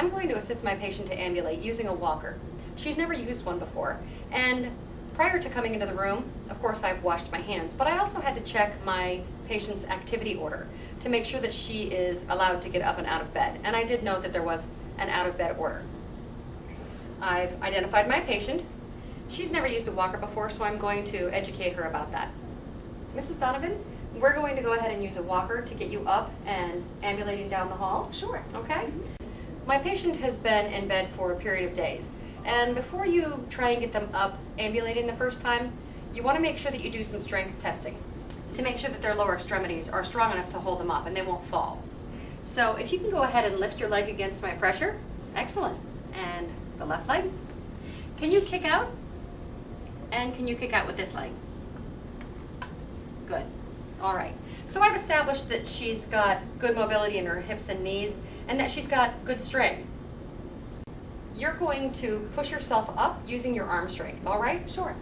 I'm going to assist my patient to ambulate using a walker. She's never used one before, and prior to coming into the room, of course I've washed my hands, but I also had to check my patient's activity order to make sure that she is allowed to get up and out of bed, and I did note that there was an out of bed order. I've identified my patient. She's never used a walker before, so I'm going to educate her about that. Mrs. Donovan, we're going to go ahead and use a walker to get you up and ambulating down the hall. Sure. Okay? My patient has been in bed for a period of days, and before you try and get them up ambulating the first time, you want to make sure that you do some strength testing to make sure that their lower extremities are strong enough to hold them up and they won't fall. So if you can go ahead and lift your leg against my pressure, excellent. And the left leg. Can you kick out? And can you kick out with this leg? Good. All right. So I've established that she's got good mobility in her hips and knees and that she's got good strength. You're going to push yourself up using your arm strength, all right? Sure.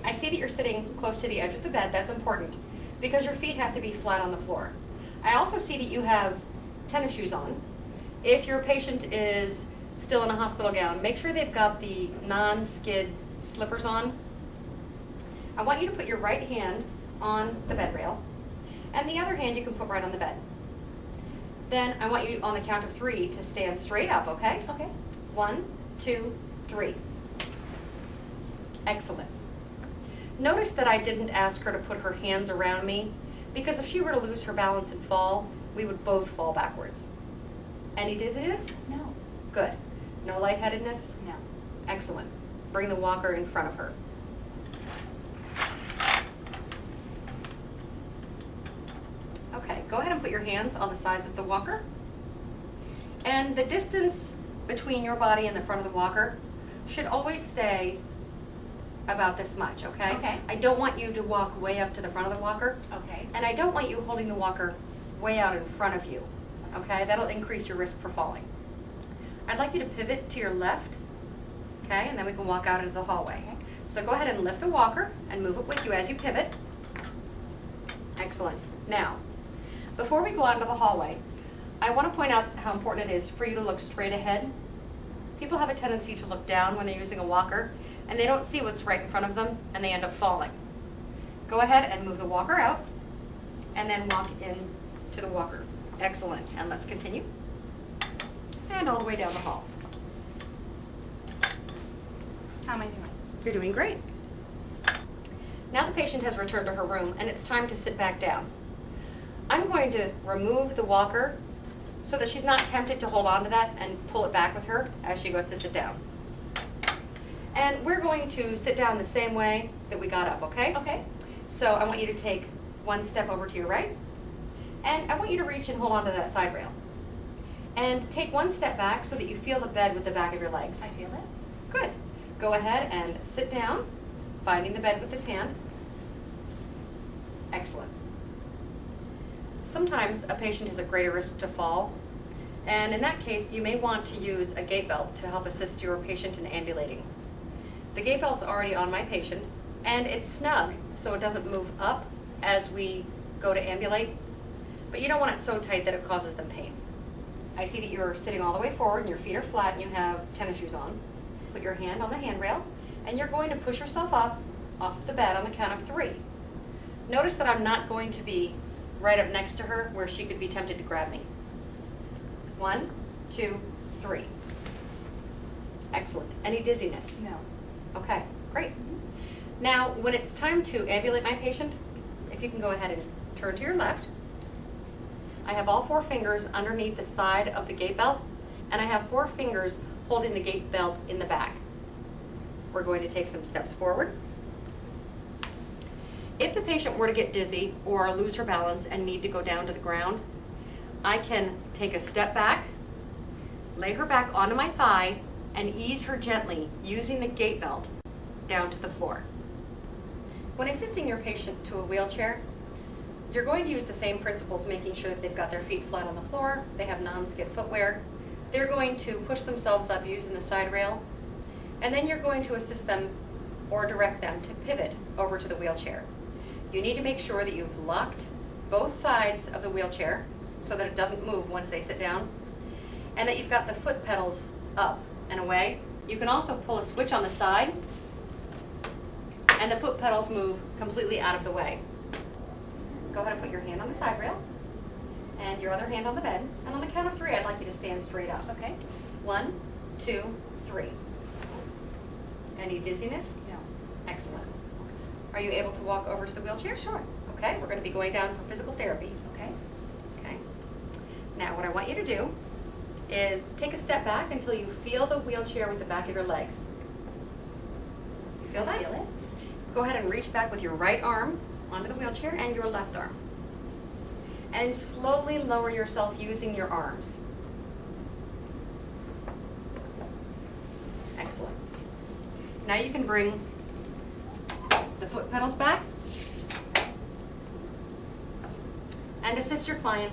I see that you're sitting close to the edge of the bed. That's important because your feet have to be flat on the floor. I also see that you have tennis shoes on. If your patient is still in a hospital gown, make sure they've got the non-skid slippers on. I want you to put your right hand on the bed rail, and the other hand you can put right on the bed. Then I want you on the count of 3 to stand straight up, okay? Okay. 1, 2, 3. Excellent. Notice that I didn't ask her to put her hands around me, because if she were to lose her balance and fall, we would both fall backwards. Any dizziness? No. Good. No lightheadedness? No. Excellent. Bring the walker in front of her. Okay, go ahead and put your hands on the sides of the walker. And the distance between your body and the front of the walker should always stay about this much, okay? Okay. I don't want you to walk way up to the front of the walker. Okay. And I don't want you holding the walker way out in front of you, okay? That'll increase your risk for falling. I'd like you to pivot to your left, okay? And then we can walk out into the hallway. Okay. So go ahead and lift the walker and move it with you as you pivot. Excellent. Now, before we go out into the hallway, I want to point out how important it is for you to look straight ahead. People have a tendency to look down when they're using a walker, and they don't see what's right in front of them, and they end up falling. Go ahead and move the walker out, and then walk in to the walker. Excellent. And let's continue. And all the way down the hall. How am I doing? You're doing great. Now the patient has returned to her room, and it's time to sit back down. I'm going to remove the walker so that she's not tempted to hold on to that and pull it back with her as she goes to sit down. And we're going to sit down the same way that we got up, okay? Okay. So I want you to take one step over to your right, and I want you to reach and hold on to that side rail. And take one step back so that you feel the bed with the back of your legs. I feel it. Good. Go ahead and sit down, finding the bed with this hand. Excellent. Sometimes a patient is at greater risk to fall, and in that case, you may want to use a gait belt to help assist your patient in ambulating. The gait belt's already on my patient, and it's snug, so it doesn't move up as we go to ambulate, but you don't want it so tight that it causes them pain. I see that you're sitting all the way forward and your feet are flat and you have tennis shoes on. Put your hand on the handrail, and you're going to push yourself up off the bed on the count of 3. Notice that I'm not going to be right up next to her where she could be tempted to grab me. 1, 2, 3. Excellent. Any dizziness? No. Okay, great. Now, when it's time to ambulate my patient, if you can go ahead and turn to your left. I have all 4 fingers underneath the side of the gait belt, and I have 4 fingers holding the gait belt in the back. We're going to take some steps forward. If the patient were to get dizzy or lose her balance and need to go down to the ground, I can take a step back, lay her back onto my thigh, and ease her gently using the gait belt down to the floor. When assisting your patient to a wheelchair, you're going to use the same principles, making sure that they've got their feet flat on the floor, they have non-skid footwear. They're going to push themselves up using the side rail, and then you're going to assist them or direct them to pivot over to the wheelchair. You need to make sure that you've locked both sides of the wheelchair so that it doesn't move once they sit down. and that you've got the foot pedals up and away. You can also pull a switch on the side, and the foot pedals move completely out of the way. Go ahead and put your hand on the side rail, and your other hand on the bed. And on the count of 3, I'd like you to stand straight up. Okay. 1, 2, 3. Any dizziness? No. Excellent. Are you able to walk over to the wheelchair? Sure. Okay, we're going to be going down for physical therapy. Okay. Okay. Now, what I want you to do is take a step back until you feel the wheelchair with the back of your legs. You feel that? Feel it. Go ahead and reach back with your right arm onto the wheelchair and your left arm. And slowly lower yourself using your arms. Excellent. Now you can bring the foot pedals back and assist your client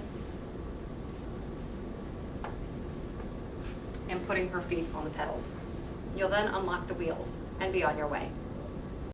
in putting her feet on the pedals. You'll then unlock the wheels and be on your way.